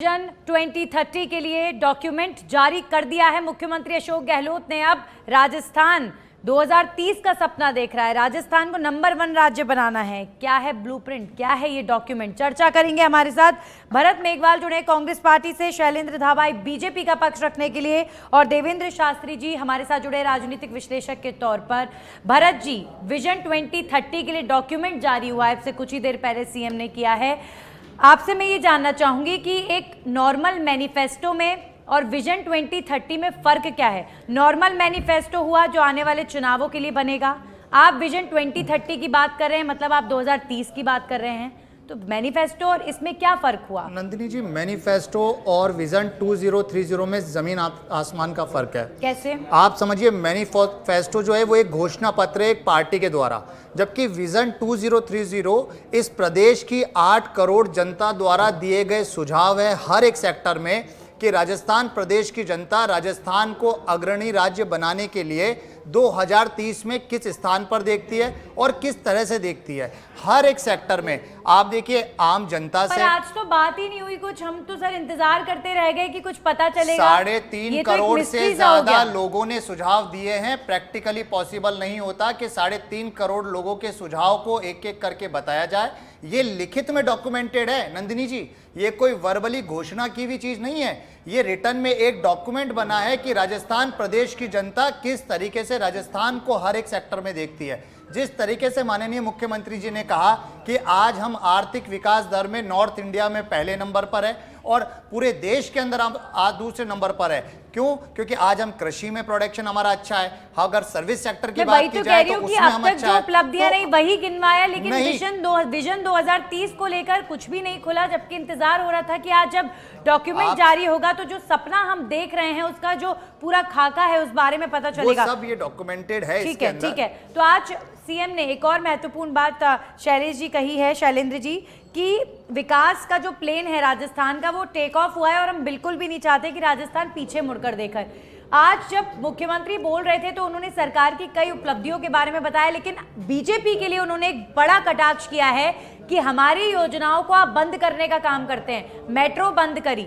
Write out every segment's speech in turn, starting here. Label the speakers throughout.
Speaker 1: Vision 2030 के लिए document जारी कर दिया है। मुख्यमंत्री अशोक गहलोत ने अब राजस्थान 2030 का सपना देख रहा है। राजस्थान को नंबर 1 राज्य बनाना है। क्या है ब्लूप्रिंट, क्या है ये डॉक्यूमेंट, चर्चा करेंगे। हमारे साथ भरत मेघवाल जुड़े कांग्रेस पार्टी से, शैलेंद्र धावाई बीजेपी का पक्ष रखने के लिए और देवेंद्र शास्त्री जी हमारे साथ जुड़े राजनीतिक विश्लेषक के तौर पर। भरत जी, विजन 2030 के लिए डॉक्यूमेंट जारी हुआ है, इससे कुछ ही देर पहले सीएम ने किया है। आपसे मैं ये जानना चाहूंगी कि एक नॉर्मल मैनिफेस्टो में और विजन 2030 में फर्क क्या है। नॉर्मल मैनिफेस्टो हुआ जो आने वाले चुनावों के लिए बनेगा, आप विजन 2030 की बात कर रहे हैं, मतलब आप 2030 की बात कर रहे हैं, तो मैनिफेस्टो और इसमें क्या फर्क हुआ?
Speaker 2: नंदिनी जी, मैनिफेस्टो और विजन 2030 में जमीन आसमान का फर्क है।
Speaker 1: कैसे?
Speaker 2: आप समझिए, मैनिफेस्टो जो है वो एक घोषणा पत्र है एक पार्टी के द्वारा, जबकि विजन 2030 इस प्रदेश की 8 करोड़ जनता द्वारा दिए गए सुझाव है हर एक सेक्टर में कि राजस्थान प्रदेश की जनता राजस्थान को अग्रणी राज्य बनाने के लिए 2030 में किस स्थान पर देखती है और किस तरह से देखती है। हर एक सेक्टर में आप देखिए, आम जनता से
Speaker 1: आज तो बात ही नहीं हुई कुछ। हम तो सर इंतजार करते रह गए कि कुछ पता चलेगा।
Speaker 2: 3.5 करोड़ से ज्यादा लोगों ने सुझाव दिए हैं। प्रैक्टिकली पॉसिबल नहीं होता कि 3.5 करोड़ लोगों के सुझाव को एक एक करके बताया जाए। ये लिखित में डॉक्यूमेंटेड है नंदिनी जी, ये कोई वर्बली घोषणा की भी चीज नहीं है। ये रिटर्न में एक डॉक्यूमेंट बना है कि राजस्थान प्रदेश की जनता किस तरीके से राजस्थान को हर एक सेक्टर में देखती है। जिस तरीके से माननीय मुख्यमंत्री जी ने कहा कि आज हम आर्थिक विकास दर में नॉर्थ इंडिया में पहले नंबर पर है और पूरे देश के अंदर हम आज दूसरे नंबर पर है। क्यों? क्योंकि आज हम कृषि में प्रोडक्शन हमारा अच्छा है। अगर सर्विस सेक्टर की बात की जाए तो उसमें हम अच्छा है।
Speaker 1: उपलब्धियां नहीं वही गिनवाया, लेकिन विजन 2030 को लेकर कुछ भी नहीं खुला, जबकि इंतजार हो रहा था कि आज जब डॉक्यूमेंट जारी होगा तो जो सपना हम देख रहे हैं उसका जो पूरा खाका है उस बारे में पता चलेगा।
Speaker 2: वो सब ये डॉक्यूमेंटेड है।
Speaker 1: ठीक है, ठीक है। तो आज सीएम ने एक और महत्वपूर्ण बात शैलेश जी कही है, शैलेंद्र जी, कि विकास का जो प्लेन है राजस्थान का वो टेक ऑफ हुआ है और हम बिल्कुल भी नहीं चाहते कि राजस्थान पीछे मुड़कर देखे। आज जब मुख्यमंत्री बोल रहे थे तो उन्होंने सरकार की कई उपलब्धियों के बारे में बताया, लेकिन बीजेपी के लिए उन्होंने एक बड़ा कटाक्ष किया है कि हमारी योजनाओं को आप बंद करने का काम करते हैं। मेट्रो बंद करी,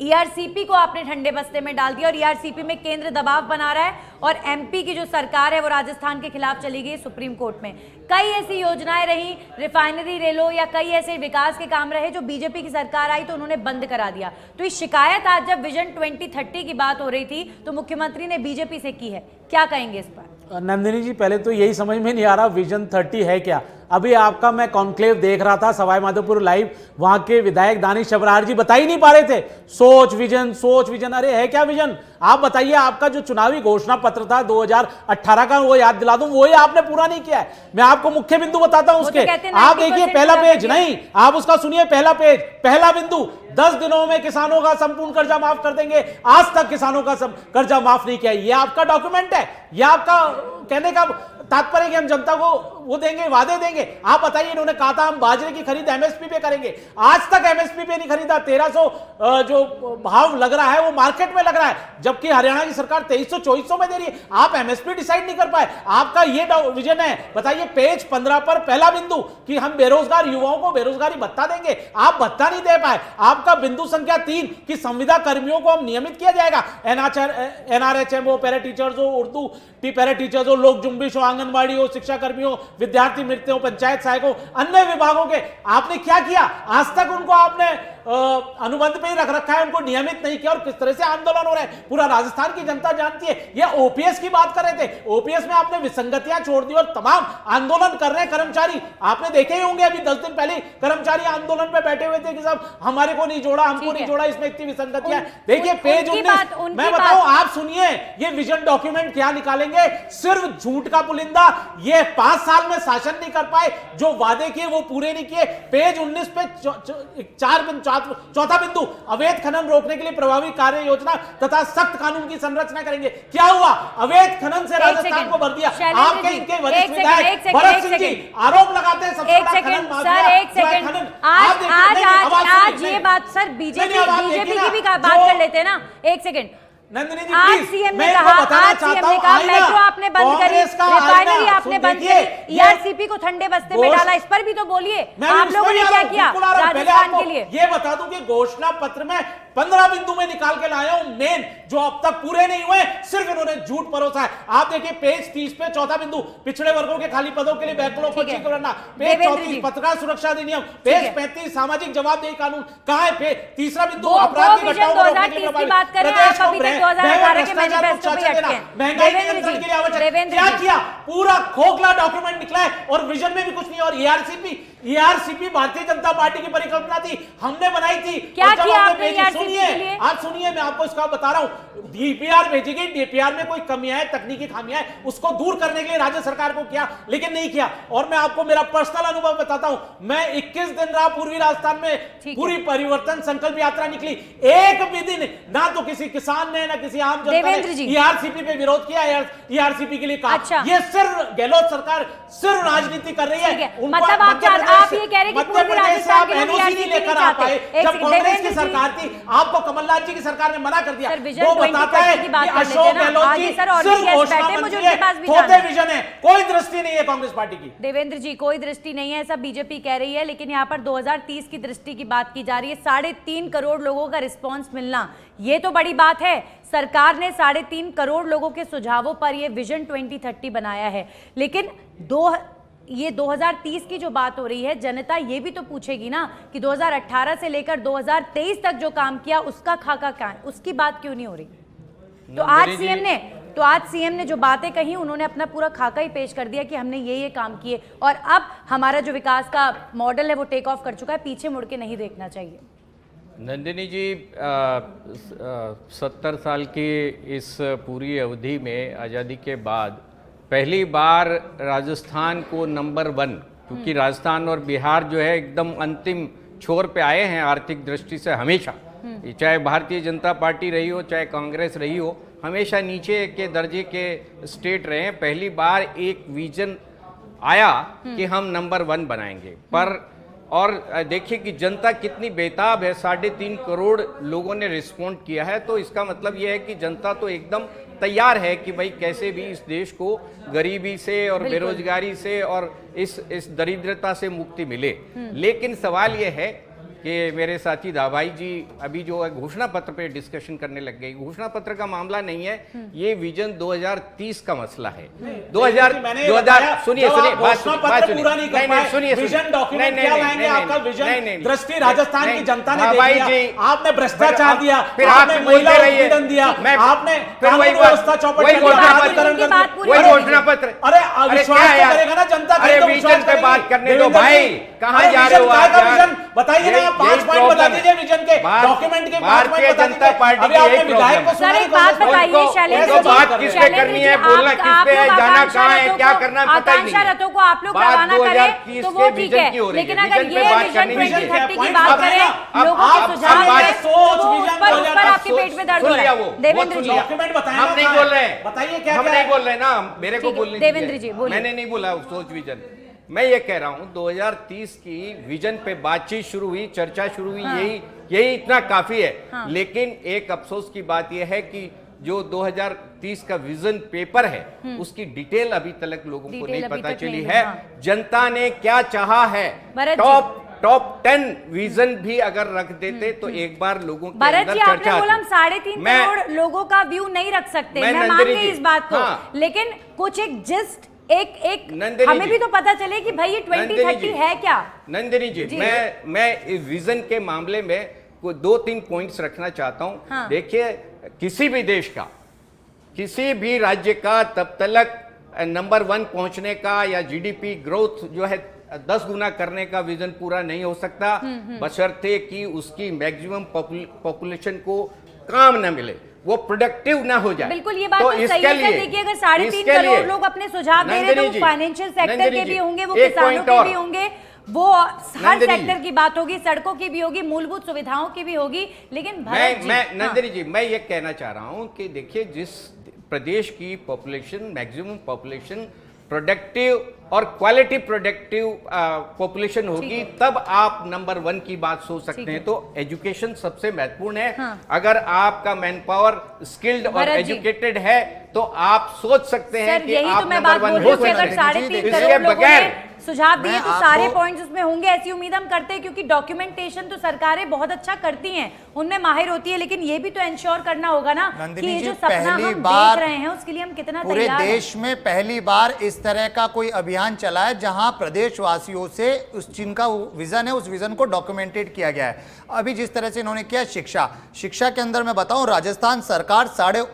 Speaker 1: ईआरसीपी को आपने ठंडे बस्ते में डाल दिया और ईआरसीपी में केंद्र दबाव बना रहा है और एमपी की जो सरकार है वो राजस्थान के खिलाफ चली गई सुप्रीम कोर्ट में। कई ऐसी योजनाएं रही, रिफाइनरी रेलो या कई ऐसे विकास के काम रहे जो बीजेपी की सरकार आई तो उन्होंने बंद करा दिया। तो ये शिकायत आज जब विजन 2030 की बात हो रही थी तो मुख्यमंत्री ने बीजेपी से की है, क्या कहेंगे इस पर?
Speaker 3: नंदिनी जी, पहले तो यही समझ में नहीं आ रहा विजन 30 है क्या। अभी आपका मैं कॉन्क्लेव देख रहा था सवाई माधोपुर लाइव, वहां के विधायक दानिश अबरार जी बता ही नहीं पा रहे थे सोच विजन। अरे है क्या विजन? आप बताइए। आपका जो चुनावी घोषणा पत्र था 2018 का, वो याद दिला दूं, वो ही आपने पूरा नहीं किया है। मैं आपको मुख्य बिंदु बताता हूं उसके। आप देखिए पहला पेज, नहीं आप उसका सुनिए, पहला पेज, पहला बिंदु, 10 दिनों में किसानों का संपूर्ण कर्जा माफ कर देंगे। आज तक किसानों का कर्जा माफ नहीं किया। ये आपका डॉक्यूमेंट है, ये आपका कहने का तात्पर्य कि हम जनता को वो देंगे, वादे देंगे। आप बताइए, इन्होंने कहा था हम बाजरे की खरीद एमएसपी पे करेंगे, आज तक एमएसपी पे नहीं खरीदा। 1300 जो भाव लग रहा है वो मार्केट में लग रहा है, जबकि हरियाणा की सरकार 2300-2400 में दे रही है। आप एमएसपी डिसाइड नहीं कर पाए। आपका ये विजन है। बताइए पेज 15 पर पहला बिंदु कि हम बेरोजगार युवाओं को बेरोजगारी भत्ता देंगे, आप भत्ता नहीं दे पाए। आपका बिंदु संख्या 3 कि संविदा कर्मियों को हम नियमित किया जाएगा। एनआरएचएम हो, पैरा टीचर्स हो, उर्दू पैरा टीचर्स हो, लोक जुम्बिश हो, आंगनबाड़ी हो, शिक्षा कर्मी हो, विद्यार्थी मित्र हो, पंचायत सहायक हो, अन्य विभागों के आपने क्या किया? आज तक उनको आपने अनुबंध पे ही रख रखा है, उनको नियमित नहीं किया। और किस तरह से आंदोलन हो रहे हैं पूरा राजस्थान की जनता जानती है। ये ओपीएस की बात कर रहे थे, ओपीएस में आपने विसंगतियां छोड़ दी और तमाम आंदोलन कर रहे हैं कर्मचारी। आपने देखे ही होंगे, अभी 10 दिन पहले कर्मचारी आंदोलन पे बैठे हुए थे कि साहब हमारे को नहीं जोड़ा, हमको नहीं जोड़ा, इसमें इतनी विसंगतियां। देखिए पेज 19, मैं बताऊं, आप सुनिए ये विजन डॉक्यूमेंट क्या निकालेंगे। सिर्फ झूठ का पुलिंदा। ये 5 साल में शासन नहीं कर पाए, जो वादे किए वो पूरे नहीं किए। पेज 19 पे चौथा बिंदु, अवैध खनन रोकने के लिए प्रभावी कार्य योजना तथा सख्त कानून की संरचना करेंगे। क्या हुआ? अवैध खनन से राजस्थान को भर दिया। आपके इनके वरिष्ठ विधायक भरत सिंह जी आरोप लगाते हैं सबसे बड़ा खनन माफिया।
Speaker 1: आज ये बात सर बीजेपी की भी बात कर लेते हैं ना। एक सेकंड,
Speaker 3: नंदिनी जी
Speaker 1: आज
Speaker 3: प्लीज,
Speaker 1: सीएम ने
Speaker 3: मैं
Speaker 1: कहा,
Speaker 3: इनको बताना
Speaker 1: आज सीएम
Speaker 3: चाहता
Speaker 1: ने
Speaker 3: हूं,
Speaker 1: कहा
Speaker 3: आईना,
Speaker 1: मेट्रो आपने बंद करी,
Speaker 3: कांग्रेस का
Speaker 1: रिफाइनरी
Speaker 3: आईना,
Speaker 1: आपने बंद
Speaker 3: देखिए,
Speaker 1: करी, ईआरसीपी को ठंडे बस्ते में
Speaker 3: घोष-
Speaker 1: डाला, इस पर भी तो बोलिए
Speaker 3: मैं
Speaker 1: आप
Speaker 3: इस
Speaker 1: लोगों
Speaker 3: पर
Speaker 1: ने
Speaker 3: ही आ
Speaker 1: क्या
Speaker 3: रहा हूं,
Speaker 1: किया
Speaker 3: बिल्कुल आ रहा हूं। पहले
Speaker 1: राजस्थान
Speaker 3: आपको
Speaker 1: के लिए।
Speaker 3: ये बता दूं कि घोषणा पत्र में 15 बिंदु में निकाल के लाया हूं, मेन जो अब तक पूरे नहीं हुए, सिर्फ इन्होंने झूठ परोसा है। आप देखिए पेज 30 पे चौथा बिंदु, पिछड़े वर्गों के खाली पदों के लिए बैकलॉग को
Speaker 1: ठीक है।
Speaker 3: ठीक करना, पेज
Speaker 1: देवेंद्र
Speaker 3: 34
Speaker 1: जी।
Speaker 3: पत्रकार सुरक्षा अधिनियम,
Speaker 1: ठीक
Speaker 3: पेज
Speaker 1: है।
Speaker 3: 35 सामाजिक जवाबदेही कानून, कहां है पेज तीसरा बिंदु,
Speaker 1: वो
Speaker 3: अपराध की
Speaker 1: विजन
Speaker 3: घटनाओं को रोकने के
Speaker 1: 2030
Speaker 3: लिए
Speaker 1: की बात कर रहे हैं,
Speaker 3: प्रदेश
Speaker 1: आप
Speaker 3: को
Speaker 1: अभी तक
Speaker 3: भ्रष्टाचार
Speaker 1: 2018 के
Speaker 3: को
Speaker 1: मैनिफेस्टो पे ही
Speaker 3: चाचा देना,
Speaker 1: अटके हैं।
Speaker 3: महंगाई
Speaker 1: देवेंद्र
Speaker 3: नियंत्रण
Speaker 1: जी,
Speaker 3: के लिए आवश्यक
Speaker 1: देवेंद्र
Speaker 3: क्या
Speaker 1: जी।
Speaker 3: किया, पूरा खोखला डॉक्यूमेंट निकला है और विजन में भी कुछ नहीं। और ईआरसीपी भारतीय जनता पार्टी की परिकल्पना थी, हमने बनाई थी।
Speaker 1: क्या
Speaker 3: और जब
Speaker 1: किया
Speaker 3: हमने
Speaker 1: आपने
Speaker 3: भेजी,
Speaker 1: ERCP
Speaker 3: सुनिए,
Speaker 1: के लिए?
Speaker 3: आप सुनिए, मैं आपको इसका बता रहा हूं, डीपीआर भेजी गई, डीपीआर में कोई कमियां है, तकनीकी खामियां है, उसको दूर करने के लिए राज्य सरकार को किया, लेकिन नहीं किया। और मैं आपको मेरा पर्सनल अनुभव बताता हूं, मैं 21 दिन रहा पूर्वी राजस्थान में,
Speaker 1: ठीक
Speaker 3: पूरी परिवर्तन संकल्प यात्रा निकली, एक भी दिन ना तो किसी किसान ने ना किसी आम जनता
Speaker 1: देवेंद्र जी।
Speaker 3: ने ईआरसीपी पे विरोध किया, ईआरसीपी के लिए कहा।
Speaker 1: अच्छा।
Speaker 3: ये सिर्फ गहलोत सरकार सिर्फ राजनीति कर रही
Speaker 1: ठीक
Speaker 3: है।
Speaker 1: है।
Speaker 3: उनको
Speaker 1: मतलब आप
Speaker 3: मध्य प्रदेश
Speaker 1: आप
Speaker 3: से-
Speaker 1: ये कह रहे हैं कि
Speaker 3: मध्य
Speaker 1: पूर्वी
Speaker 3: प्रदेश से
Speaker 1: राजस्थान
Speaker 3: आप
Speaker 1: के लोग
Speaker 3: एनओसी नहीं
Speaker 1: ERCP
Speaker 3: लेकर
Speaker 1: नहीं
Speaker 3: आ
Speaker 1: चाहते।
Speaker 3: पाए।
Speaker 1: एक
Speaker 3: जब
Speaker 1: सेकंड,
Speaker 3: कांग्रेस की
Speaker 1: देवेंद्र जी।
Speaker 3: सरकार थी, आपको कमलनाथ जी की सरकार ने मना कर दिया।
Speaker 1: सर, विजन
Speaker 3: वो बताता
Speaker 1: 2030
Speaker 3: है
Speaker 1: की बात
Speaker 3: कि
Speaker 1: कर लेते
Speaker 3: अशोक
Speaker 1: हैं ना।
Speaker 3: गहलोत
Speaker 1: आगे
Speaker 3: जी
Speaker 1: सर और
Speaker 3: सिर्फ
Speaker 1: भी गेस्ट
Speaker 3: घोषणा
Speaker 1: बैठे, मुझे
Speaker 3: मंत्री
Speaker 1: उनके
Speaker 3: है,
Speaker 1: पास भी
Speaker 3: थोथे
Speaker 1: जाना है।
Speaker 3: विजन है, कोई दृष्टि नहीं है कांग्रेस पार्टी की।
Speaker 1: देवेंद्र जी, कोई दृष्टि नहीं है ऐसा बीजेपी कह रही है, लेकिन यहाँ पर 2030 की दृष्टि की बात की जा रही है। 3.5 करोड़ लोगों का रिस्पांस मिलना, ये तो बड़ी बात है। सरकार ने 3.5 करोड़ लोगों के सुझावों पर ये विजन 2030 बनाया है, लेकिन ये 2030 की जो बात हो रही है, जनता ये भी तो पूछेगी ना कि 2018 से लेकर 2023 तक जो काम किया उसका खाका क्या है, उसकी बात क्यों नहीं हो रही? तो आज सीएम ने जो बातें कही, उन्होंने अपना पूरा खाका ही पेश कर दिया कि हमने ये काम किए और अब हमारा जो विकास का मॉडल है वो टेक ऑफ कर चुका है, पीछे मुड़ के नहीं देखना चाहिए।
Speaker 4: नंदिनी जी, 70 साल की इस पूरी अवधि में आज़ादी के बाद पहली बार राजस्थान को नंबर 1, क्योंकि राजस्थान और बिहार जो है एकदम अंतिम छोर पे आए हैं आर्थिक दृष्टि से हमेशा, चाहे भारतीय जनता पार्टी रही हो चाहे कांग्रेस रही हो, हमेशा नीचे के दर्जे के स्टेट रहे हैं। पहली बार एक विजन आया कि हम नंबर 1 बनाएंगे। पर और देखिए कि जनता कितनी बेताब है, 3.5 करोड़ लोगों ने रिस्पॉन्ड किया है, तो इसका मतलब यह है कि जनता तो एकदम तैयार है कि भाई कैसे भी इस देश को गरीबी से और बेरोजगारी से और इस दरिद्रता से मुक्ति मिले। लेकिन सवाल यह है कि मेरे साथी दाभाई जी अभी जो है घोषणा पत्र पे डिस्कशन करने लग गई। घोषणा पत्र का मामला नहीं है, ये विजन 2030 का मसला है। 2000 सुनिए
Speaker 3: विजन डॉक्यूमेंट क्या लाएंगे, आपका विजन दृष्टि राजस्थान की जनता ने देख लिया। आपने भ्रष्टाचार दिया,
Speaker 4: फिर
Speaker 3: आपने महिला उत्पीड़न दिया, आपने कानून व्यवस्था चौपट
Speaker 4: वही घोषणा पत्र,
Speaker 3: अरे विश्वास तो करेगा ना जनता,
Speaker 4: अरे विजन पे बात करने दो भाई, कहां जा रहे हो आप?
Speaker 3: बताइए ना, 5 पॉइंट बता दीजिए विजन के, डॉक्यूमेंट के 5 पॉइंट बता दीजिए।
Speaker 4: पार्टी
Speaker 3: अभी आपने विधायक को सुना,
Speaker 1: एक बात बताइए शैलेंद्र जी,
Speaker 4: बात किस पे करनी है, बोलना किस पे है, जाना कहां है, क्या करना है पता ही नहीं।
Speaker 1: आकांक्षा रथों को आप लोग रवाना करें तो वो ठीक है, लेकिन अगर ये विजन 2030 की बात करें, लोगों के सुझाव है, उस पर आपके पेट में दर्द हो रहा है। देवेंद्र जी,
Speaker 3: डॉक्यूमेंट बताएं,
Speaker 4: हम नहीं बोल रहे हैं,
Speaker 3: बताइए क्या
Speaker 4: हम नहीं बोल रहे ना, मेरे को बोलने दीजिए।
Speaker 1: देवेंद्र जी बोलिए।
Speaker 4: मैंने नहीं बोला सोच विजन, मैं ये कह रहा हूं 2030 की विजन पे बातचीत शुरू हुई, चर्चा शुरू हुई, यही इतना काफी है। लेकिन एक अफसोस की बात यह है कि जो 2030 का विजन पेपर है उसकी डिटेल अभी तक लोगों को नहीं पता चली है। जनता ने क्या चाहा है, टॉप 10 विजन भी अगर रख देते तो एक बार लोगों के
Speaker 1: भरत
Speaker 4: अंदर
Speaker 1: जी,
Speaker 4: चर्चा
Speaker 1: आपने बोला हम
Speaker 4: आती।
Speaker 1: 3.5 करोड़ लोगों का व्यू नहीं रख सकते, मैं मान
Speaker 4: नंदिनी
Speaker 1: गई
Speaker 4: जी,
Speaker 1: इस बात को,
Speaker 4: हाँ।
Speaker 1: लेकिन कुछ एक जिस्ट एक
Speaker 4: नंदिनी
Speaker 1: हमें
Speaker 4: जी,
Speaker 1: भी तो पता चले कि भाई ये 2030 है क्या।
Speaker 4: नंदिनी जी, मैं इस विजन के मामले में कोई 2-3 पॉइंट्स रखना चाहता हूं।
Speaker 1: हाँ।
Speaker 4: देखिए, किसी भी देश का, किसी भी राज्य का तब तक नंबर 1 पहुंचने का या जीडीपी ग्रोथ जो है 10 गुना करने का विजन पूरा नहीं हो सकता, बशर्ते कि उसकी मैक्सिमम पॉपुलेशन को काम न मिले, वो प्रोडक्टिव ना हो जाए।
Speaker 1: बिल्कुल, ये बात तो सही है। देखिए, अगर 3.5 करोड़ लोग अपने सुझाव दे रहे हैं तो फाइनेंशियल सेक्टर के भी होंगे, वो किसानों के भी होंगे, वो हर सेक्टर की बात होगी, सड़कों की भी होगी, मूलभूत सुविधाओं की भी होगी। लेकिन
Speaker 4: नंदिनी जी, मैं ये कहना चाह रहा हूं कि देखिए, जिस प्रदेश की पॉपुलेशन, मैक्सिमम पॉपुलेशन प्रोडक्टिव और क्वालिटी प्रोडक्टिव पॉपुलेशन होगी, तब आप नंबर 1 की बात सोच सकते हैं। तो एजुकेशन सबसे महत्वपूर्ण है।
Speaker 1: हाँ।
Speaker 4: अगर आपका मैन पावर स्किल्ड और
Speaker 1: भरत जी।
Speaker 4: एजुकेटेड है तो आप सोच सकते हैं
Speaker 1: सर
Speaker 4: कि
Speaker 1: यही
Speaker 4: आप
Speaker 1: तो मैं
Speaker 4: नंबर
Speaker 1: बात
Speaker 4: 1
Speaker 1: बोल रही
Speaker 4: हो
Speaker 1: हूँ कि
Speaker 4: सकते
Speaker 1: अगर
Speaker 4: हैं।
Speaker 1: 3.5
Speaker 2: इसके
Speaker 1: करोड़ लोगों
Speaker 4: बगैर
Speaker 1: ने सुझाव दिए
Speaker 2: मैं
Speaker 1: तो सारे
Speaker 2: आपको-
Speaker 1: पॉइंट्स उसमें होंगे, ऐसी उम्मीद हम करते हैं, क्योंकि डॉक्यूमेंटेशन तो सरकारें बहुत अच्छा करती हैं, उनमें माहिर होती है, लेकिन ये भी तो इंश्योर करना होगा ना कि
Speaker 2: नंदिनी
Speaker 1: ये
Speaker 2: जी,
Speaker 1: जो सपना
Speaker 2: पहली
Speaker 1: हम
Speaker 2: बार
Speaker 1: देख रहे हैं उसके लिए हम कितना
Speaker 2: पूरे
Speaker 1: तैयार हैं।
Speaker 2: देश में पहली बार इस तरह का कोई अभियान चला है जहां प्रदेशवासियों से उस जिनका विजन है उस विजन को डॉक्यूमेंटेड किया गया है। अभी जिस तरह से इन्होंने किया शिक्षा के अंदर मैं बताऊं, राजस्थान सरकार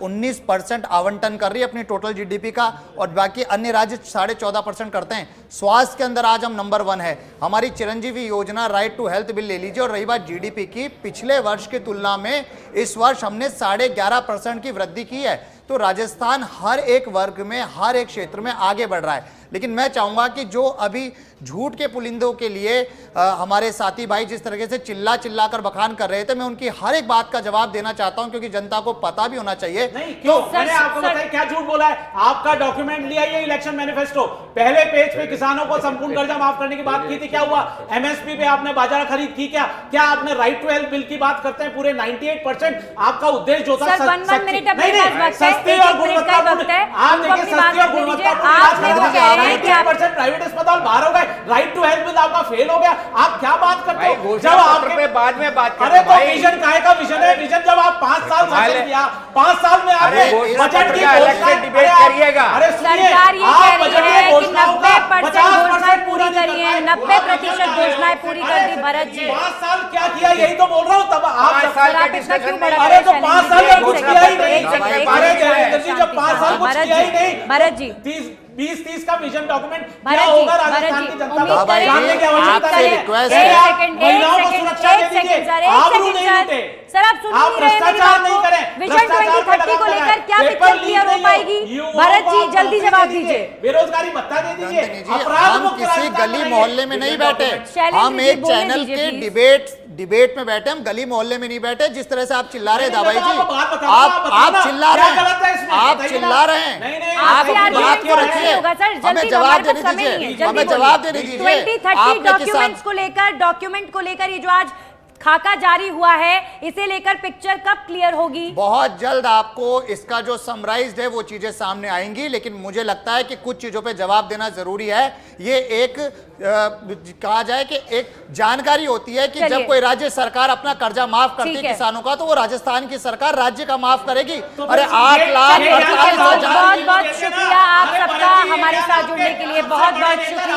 Speaker 2: 19.5% आवंटन कर रही है अपनी टोटल जीडीपी का, और बाकी अन्य राज्य 14.5% करते हैं। स्वास्थ्य के अंदर आज हम नंबर 1 है। हमारी चिरंजीवी योजना, राइट टू हेल्थ बिल ले लीजिए, और रही बात जीडीपी की, पिछले वर्ष की तुलना में इस वर्ष हमने 11.5% की वृद्धि की है। तो राजस्थान हर एक वर्ग में, हर एक क्षेत्र में आगे बढ़ रहा है। लेकिन मैं चाहूंगा कि जो अभी झूठ के पुलिंदों के लिए हमारे साथी भाई जिस तरीके से चिल्ला चिल्ला कर बखान कर रहे थे, मैं उनकी हर एक बात का जवाब देना चाहता हूं, क्योंकि जनता को पता भी होना चाहिए।
Speaker 3: नहीं क्यों? मैंने आपको
Speaker 1: सर-
Speaker 3: बताया क्या झूठ बोला है? आपका डॉक्यूमेंट लिया ये इलेक्शन मैनिफेस्टो, पहले पेज पे किसानों को संपूर्ण कर्जा माफ करने की बात की थी, क्या हुआ? एमएसपी पे आपने बाजार खरीद की क्या आपने राइट टू हेल्थ बिल की बात करते हैं, पूरे 98% आपका उद्देश्य जो था
Speaker 1: सर, 1 मिनट अपने पास वक्त है,
Speaker 3: सस्ती
Speaker 1: एक
Speaker 3: और
Speaker 1: एक मिनट का ही वक्त है,
Speaker 3: आप
Speaker 1: उनको
Speaker 3: देखिए
Speaker 1: अपनी बात
Speaker 3: सस्ती और
Speaker 1: रखने दीजिए।
Speaker 3: गुणवत्तापूर्ण
Speaker 1: आपने वो कह रहे हैं कि आप
Speaker 3: 98% प्राइवेट अस्पताल बाहर हो गए, राइट टू हेल्थ बिल आपका फेल हो गया, आप क्या बात करते
Speaker 4: भाई
Speaker 3: हो?
Speaker 4: घोषणा
Speaker 3: जब
Speaker 4: पत्र
Speaker 3: आपके
Speaker 4: पे बाद में बात
Speaker 3: अरे
Speaker 4: करें
Speaker 3: तो
Speaker 4: भाई।
Speaker 3: विजन काहे का विजन है? विजन जब आप 5 साल शासन किया, 5 साल में आपने
Speaker 4: अरे घोषणा
Speaker 3: बजट
Speaker 4: पत्र
Speaker 3: की
Speaker 4: का अलग
Speaker 3: घोषणा
Speaker 4: से डिबेट
Speaker 3: अरे आप-
Speaker 4: करिएगा।
Speaker 3: अरे सुनिए,
Speaker 1: सरकार ये
Speaker 3: आप
Speaker 1: कह
Speaker 3: बजट
Speaker 1: रही
Speaker 3: की
Speaker 1: है कि
Speaker 3: घोषणाओं का
Speaker 1: 90% घोषणाएं पूरी
Speaker 3: नहीं
Speaker 1: करी हैं,
Speaker 3: कर पाए।
Speaker 1: 90% घोषणाएं पूरी कर दी भरत जी।
Speaker 3: 5 साल क्या किया यही तो बोल रहा हूँ। तब आप
Speaker 4: 5 साल
Speaker 1: सर, आप
Speaker 4: के
Speaker 1: इतना
Speaker 4: डिस्कशन
Speaker 1: क्यों
Speaker 4: में
Speaker 1: बड़ा
Speaker 3: अरे तो
Speaker 1: परेशान
Speaker 3: 5
Speaker 1: हैं?
Speaker 3: साल
Speaker 1: एक
Speaker 3: में कुछ
Speaker 1: सेकंड,
Speaker 3: किया ही
Speaker 1: एक
Speaker 3: नहीं।
Speaker 1: सेकंड, एक
Speaker 3: अरे
Speaker 1: सेकंड,
Speaker 3: जयेंद्र जी जब 5 साल कुछ
Speaker 1: भरत
Speaker 3: किया ही
Speaker 1: जी,
Speaker 3: नहीं,
Speaker 1: भरत जी,
Speaker 3: 20-30 का विजन डॉक्यूमेंट
Speaker 1: भरत
Speaker 3: क्या
Speaker 1: जी,
Speaker 3: होगा
Speaker 1: भरत
Speaker 3: राजस्थान
Speaker 1: जी,
Speaker 3: की जनता
Speaker 1: उम्मीद
Speaker 3: को
Speaker 1: करें-
Speaker 3: जानने की आवश्यकता
Speaker 2: आपसे
Speaker 3: नहीं है।
Speaker 2: रिक्वेस्ट
Speaker 3: एक
Speaker 2: है।
Speaker 3: आप महिलाओं को सुरक्षा दे दीजिए, आबरू नहीं लूटे।
Speaker 1: सर आप सुन
Speaker 3: आप
Speaker 1: नहीं रहे हैं मेरी
Speaker 3: भ्रष्टाचार
Speaker 1: बात
Speaker 3: नहीं
Speaker 1: को।
Speaker 3: करें,
Speaker 1: विजन
Speaker 3: भ्रष्टाचार
Speaker 1: 2030 को
Speaker 3: पे
Speaker 1: लेकर
Speaker 3: लगातार
Speaker 1: क्या
Speaker 3: पेपर
Speaker 1: पिक्चर
Speaker 3: लीक
Speaker 1: क्लियर हो
Speaker 3: नहीं हो।
Speaker 1: पाएगी?
Speaker 3: युवाओं
Speaker 1: भरत
Speaker 3: को
Speaker 1: जी
Speaker 3: आप
Speaker 1: जल्दी
Speaker 3: नौकरी
Speaker 1: जवाब
Speaker 3: दे
Speaker 1: दीजिए।
Speaker 3: बेरोजगारी भत्ता दे दीजिए,
Speaker 2: नंदिनी जी,
Speaker 3: अपराध
Speaker 2: हम
Speaker 3: मुक्त
Speaker 2: किसी
Speaker 3: राजस्थान
Speaker 2: गली
Speaker 3: बनाइए।
Speaker 2: मोहल्ले में नहीं
Speaker 3: विजन
Speaker 2: बैठे,
Speaker 3: डॉक्यूमेंट।
Speaker 1: शैलेंद्र
Speaker 2: हम
Speaker 1: जी,
Speaker 2: एक
Speaker 1: बोलने
Speaker 2: चैनल
Speaker 1: दीजिए,
Speaker 2: के
Speaker 1: प्लीज।
Speaker 2: डिबेट में बैठे, हम गली मोहल्ले में नहीं बैठे। जिस तरह से आप चिल्ला रहे हैं
Speaker 3: नहीं,
Speaker 2: दाबाई
Speaker 3: मैं तो
Speaker 2: जी,
Speaker 3: आपको बात बता रहा हूं, आप बताओ
Speaker 2: आप
Speaker 3: ना,
Speaker 2: चिल्ला
Speaker 3: क्या
Speaker 2: रहे
Speaker 3: गलत है
Speaker 2: हैं,
Speaker 3: इसमें?
Speaker 2: आप
Speaker 3: बताइए
Speaker 2: चिल्ला
Speaker 3: ना।
Speaker 2: रहे हैं।
Speaker 3: नहीं, नहीं,
Speaker 2: आप
Speaker 1: आपसे
Speaker 2: अपनी
Speaker 1: argument
Speaker 2: बात को
Speaker 1: क्यों नहीं
Speaker 2: रखिए,
Speaker 1: होगा सर?
Speaker 2: हमें
Speaker 1: जल्दी
Speaker 2: जवाब
Speaker 1: हमारे
Speaker 2: देने
Speaker 1: पास समय नहीं है,
Speaker 2: दीजिए,
Speaker 1: जल्दी
Speaker 2: हमें
Speaker 1: बोलिए।
Speaker 2: जवाब देने दीजिए।
Speaker 1: 2030
Speaker 2: आपने किसान
Speaker 1: डॉक्यूमेंट्स को लेकर, डॉक्यूमेंट को लेकर ये जो आज खाका जारी हुआ है, इसे लेकर पिक्चर कब क्लियर होगी?
Speaker 2: बहुत जल्द आपको इसका जो समराइज्ड है वो चीजें सामने आएंगी, लेकिन मुझे लगता है कि कुछ चीजों पे जवाब देना जरूरी है। ये एक कहा जाए कि एक जानकारी होती है कि
Speaker 1: चलिए।
Speaker 2: जब कोई राज्य सरकार अपना कर्जा माफ करती
Speaker 1: ठीक
Speaker 2: है
Speaker 1: है।
Speaker 2: किसानों का, तो वो राजस्थान की सरकार राज्य का माफ करेगी।
Speaker 3: तो
Speaker 2: अरे
Speaker 3: फिर
Speaker 2: 8 लाख
Speaker 3: चलिए,
Speaker 2: 48
Speaker 3: बहुत-
Speaker 2: हजार
Speaker 1: बहुत बहुत शुक्रिया आप सबका हमारे साथ जुड़ने के लिए, बहुत बहुत शुक्रिया।